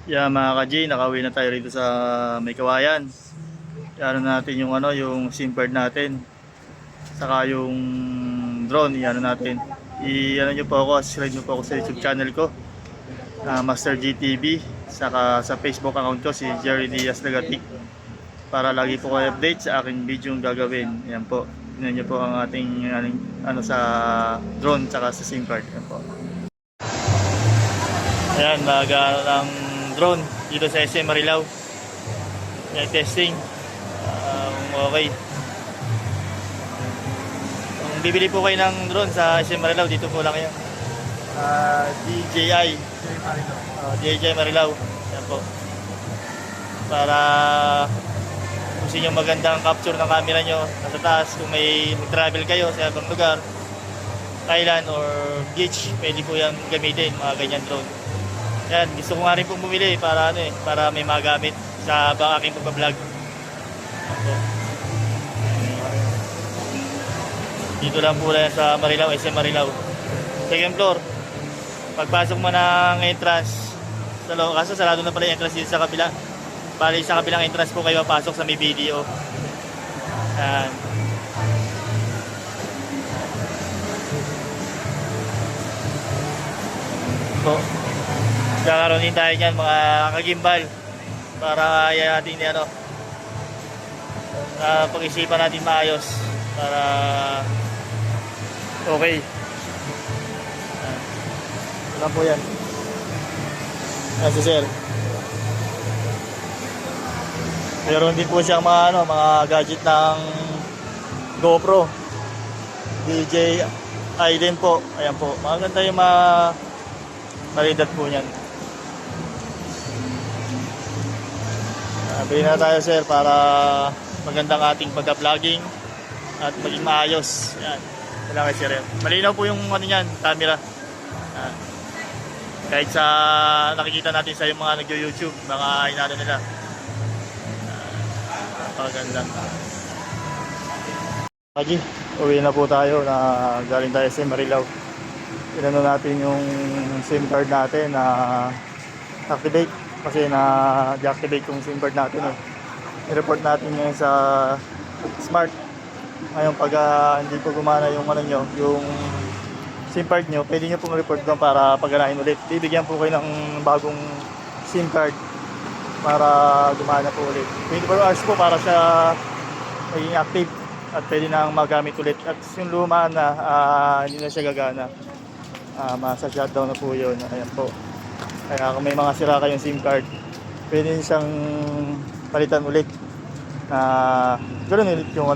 Yeah, mga ka-G, nakauwi na tayo rito sa May Kawayan. Ano natin yung yung SIM card natin. Saka yung drone, i-ano natin. I-ano nyo po ako, subscribe nyo po ako sa YouTube channel ko, Master GTV. Saka sa Facebook account ko, si Jerry Diaz Lagatik. Para lagi po kayo update sa aking video yung gagawin. Yan po. Tingnan nyo po ang ating sa drone saka sa SIM card. Yan po. Ayan, mag-ano ng drone dito sa SM Marilao. Yan, testing. Okay. Kung bibili po kayo ng drone sa SM Marilao, dito po lang kayo. DJI. DJI Marilao. Yan po. Para kung sino magandang capture ng camera nyo nasa taas, kung may mag-travel kayo sa ibang lugar, Thailand or beach, pwede po yan gamitin, mga ganyan drone. Yan, gusto ko nga rin pong bumili para para may magamit sa aking pagpa-vlog. Dito lang po lang sa Marilao, SM Marilao. Second floor. Pagpasok mo ng entrance, kaso sarado na pala yung entrance dito sa kabila. Bali sa kabilang entrance po kayo papasok sa may video. Yan. So, kakaroon din tayo dyan mga kagimbal para yan natin pag-isipan natin maayos para okay. Wala po yan. Yan si sir. Meron din po siyang mga gadget ng GoPro, DJI din po. Ayan po, maganda yung kalidad po niyan. Bilhin na tayo sir para magandang ating pagka-vlogging at maging maayos. Yan. Wala kay sir. Malinaw po yung niyan, camera. Kahit sa nakikita natin sa yung mga nag-YouTube, mga inano nila. Napakaganda. Lagi, uwi na po tayo na galing tayo sa Marilao. Inano natin yung SIM card natin na activate kasi na-deactivate yung SIM card natin i-report natin ngayon sa Smart. Ngayon pag hindi po gumana yung yung SIM card nyo, pwede nyo pong report doon para paganahin ulit. Bibigyan po kayo ng bagong SIM card para gumana po ulit. 24 hours po para siya maging active at pwede nang magamit ulit. At yung luma na hindi na siya gagana. Masa-shutdown na po yun. Ayan po. Kaya kung may mga sira kayong SIM card, pwede siyang palitan ulit na ganoon ulit yung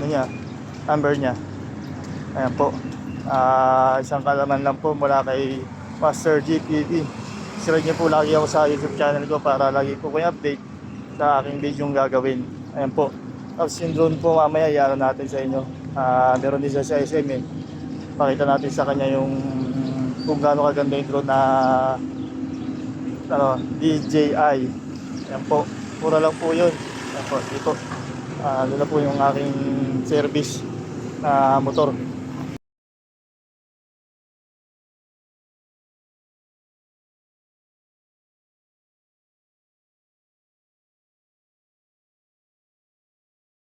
number niya. Ayan po. Isang kalaman lang po mula kay Master GPV. Subscribe niyo po lagi ako sa YouTube channel ko para lagi po kayo update sa aking video yung gagawin. Ayan po. Tapos yung drone po mamaya i-ano natin sa inyo. Meron din siya sa SM Pakita natin sa kanya yung kung gaano kaganda yung drone na DJI. Ayan po. Mura lang po yun. Ayan po. Dito. Doon na po yung aking service na motor.